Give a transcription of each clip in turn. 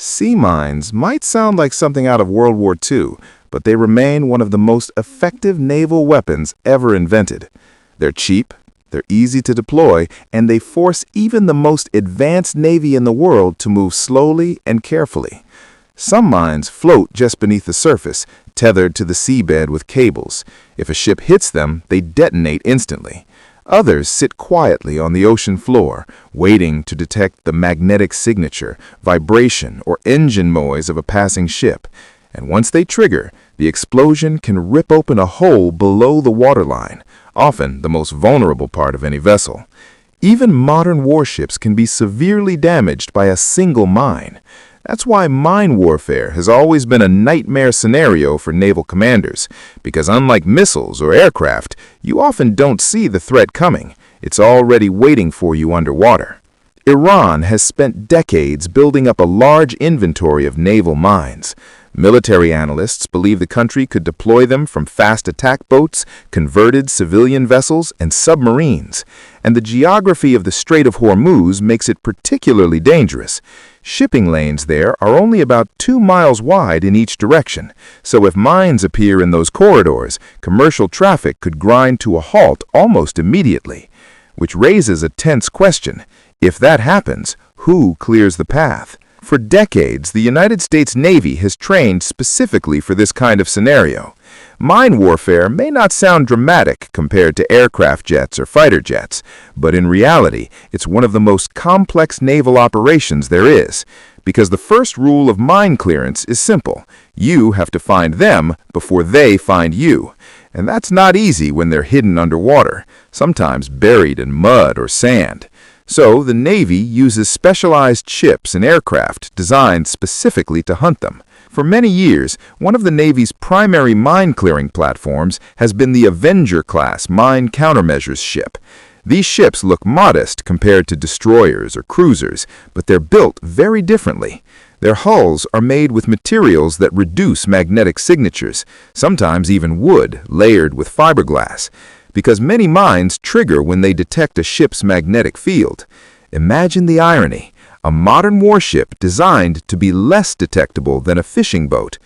Sea mines might sound like something out of World War II, but they remain one of the most effective naval weapons ever invented. They're cheap, they're easy to deploy, and they force even the most advanced navy in the world to move slowly and carefully. Some mines float just beneath the surface, tethered to the seabed with cables. If a ship hits them, they detonate instantly. Others sit quietly on the ocean floor, waiting to detect the magnetic signature, vibration, or engine noise of a passing ship. And once they trigger, the explosion can rip open a hole below the waterline, often the most vulnerable part of any vessel. Even modern warships can be severely damaged by a single mine. That's why mine warfare has always been a nightmare scenario for naval commanders, because unlike missiles or aircraft, you often don't see the threat coming. It's already waiting for you underwater. Iran has spent decades building up a large inventory of naval mines. Military analysts believe the country could deploy them from fast attack boats, converted civilian vessels, and submarines. And the geography of the Strait of Hormuz makes it particularly dangerous. Shipping lanes there are only about 2 miles wide in each direction, so if mines appear in those corridors, commercial traffic could grind to a halt almost immediately. Which raises a tense question. If that happens, who clears the path? For decades, the United States Navy has trained specifically for this kind of scenario. Mine warfare may not sound dramatic compared to aircraft jets or fighter jets, but in reality, it's one of the most complex naval operations there is. Because the first rule of mine clearance is simple. You have to find them before they find you. And that's not easy when they're hidden underwater, sometimes buried in mud or sand. So the Navy uses specialized ships and aircraft designed specifically to hunt them. For many years, one of the Navy's primary mine-clearing platforms has been the Avenger-class mine countermeasures ship. These ships look modest compared to destroyers or cruisers, but they're built very differently. Their hulls are made with materials that reduce magnetic signatures, sometimes even wood layered with fiberglass, because many mines trigger when they detect a ship's magnetic field. Imagine the irony. A modern warship designed to be less detectable than a fishing boat.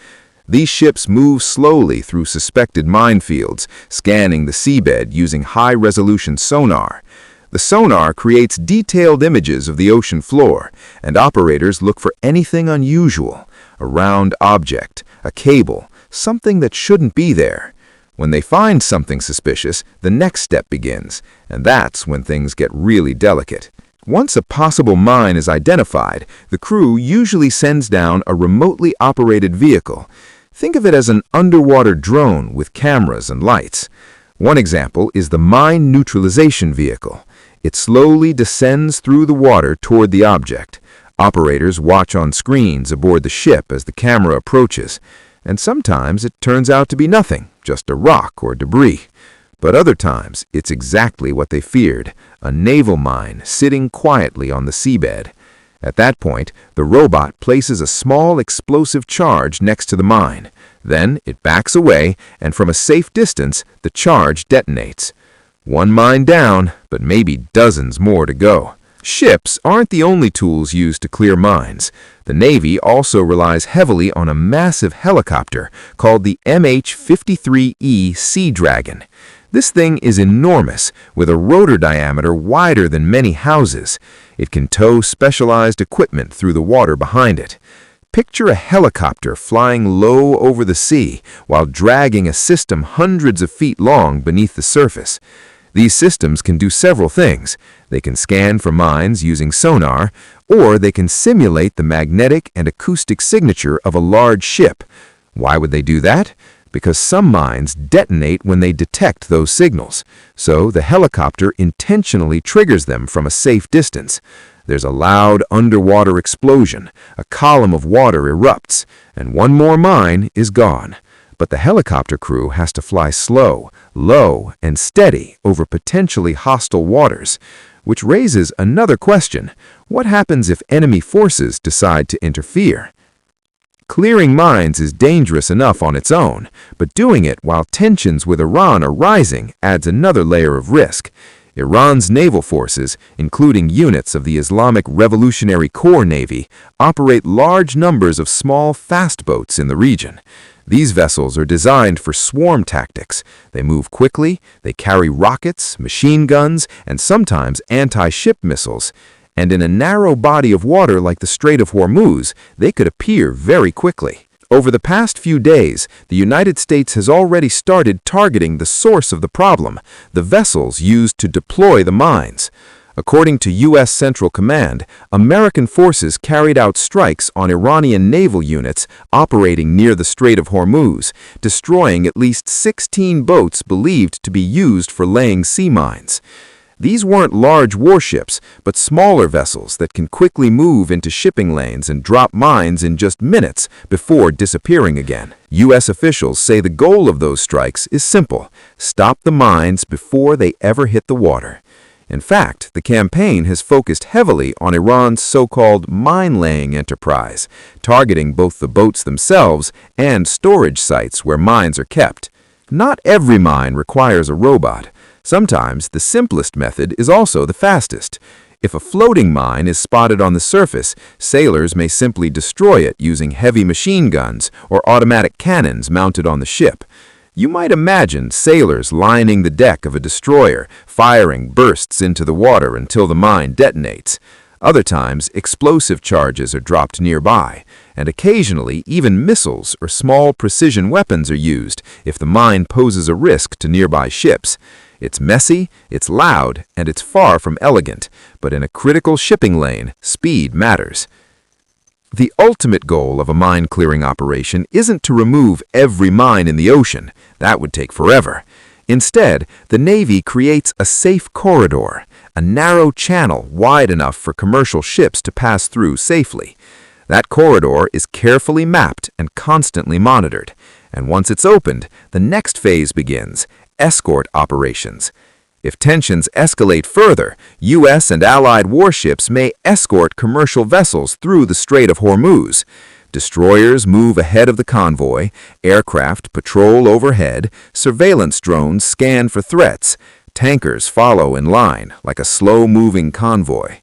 These ships move slowly through suspected minefields, scanning the seabed using high-resolution sonar. The sonar creates detailed images of the ocean floor, and operators look for anything unusual, a round object, a cable, something that shouldn't be there. When they find something suspicious, the next step begins, and that's when things get really delicate. Once a possible mine is identified, the crew usually sends down a remotely operated vehicle. Think of it as an underwater drone with cameras and lights. One example is the Mine Neutralization Vehicle. It slowly descends through the water toward the object. Operators watch on screens aboard the ship as the camera approaches, and sometimes it turns out to be nothing, just a rock or debris. But other times, it's exactly what they feared, a naval mine sitting quietly on the seabed. At that point, the robot places a small explosive charge next to the mine. Then it backs away, and from a safe distance, the charge detonates. One mine down, but maybe dozens more to go. Ships aren't the only tools used to clear mines. The Navy also relies heavily on a massive helicopter called the MH-53E Sea Dragon. This thing is enormous, with a rotor diameter wider than many houses. It can tow specialized equipment through the water behind it. Picture a helicopter flying low over the sea while dragging a system hundreds of feet long beneath the surface. These systems can do several things. They can scan for mines using sonar, or they can simulate the magnetic and acoustic signature of a large ship. Why would they do that? Because some mines detonate when they detect those signals, so the helicopter intentionally triggers them from a safe distance. There's a loud underwater explosion, a column of water erupts, and one more mine is gone. But the helicopter crew has to fly slow, low, and steady over potentially hostile waters, which raises another question. What happens if enemy forces decide to interfere? Clearing mines is dangerous enough on its own, but doing it while tensions with Iran are rising adds another layer of risk. Iran's naval forces, including units of the Islamic Revolutionary Corps Navy, operate large numbers of small, fast boats in the region. These vessels are designed for swarm tactics. They move quickly, they carry rockets, machine guns, and sometimes anti-ship missiles. And in a narrow body of water like the Strait of Hormuz, they could appear very quickly. Over the past few days, the United States has already started targeting the source of the problem, the vessels used to deploy the mines. According to U.S. Central Command, American forces carried out strikes on Iranian naval units operating near the Strait of Hormuz, destroying at least 16 boats believed to be used for laying sea mines. These weren't large warships, but smaller vessels that can quickly move into shipping lanes and drop mines in just minutes before disappearing again. U.S. officials say the goal of those strikes is simple: stop the mines before they ever hit the water. In fact, the campaign has focused heavily on Iran's so-called mine-laying enterprise, targeting both the boats themselves and storage sites where mines are kept. Not every mine requires a robot. Sometimes the simplest method is also the fastest. If a floating mine is spotted on the surface, sailors may simply destroy it using heavy machine guns or automatic cannons mounted on the ship. You might imagine sailors lining the deck of a destroyer, firing bursts into the water until the mine detonates. Other times, explosive charges are dropped nearby, and occasionally even missiles or small precision weapons are used if the mine poses a risk to nearby ships. It's messy, it's loud, and it's far from elegant, but in a critical shipping lane, speed matters. The ultimate goal of a mine-clearing operation isn't to remove every mine in the ocean. That would take forever. Instead, the Navy creates a safe corridor, a narrow channel wide enough for commercial ships to pass through safely. That corridor is carefully mapped and constantly monitored. And once it's opened, the next phase begins: escort operations. If tensions escalate further, U.S. and allied warships may escort commercial vessels through the Strait of Hormuz. Destroyers move ahead of the convoy, aircraft patrol overhead, surveillance drones scan for threats, tankers follow in line like a slow-moving convoy.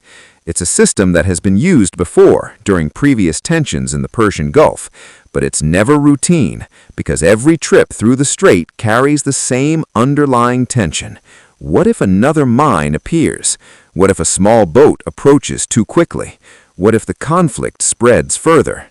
It's a system that has been used before during previous tensions in the Persian Gulf, but it's never routine because every trip through the strait carries the same underlying tension. What if another mine appears? What if a small boat approaches too quickly? What if the conflict spreads further?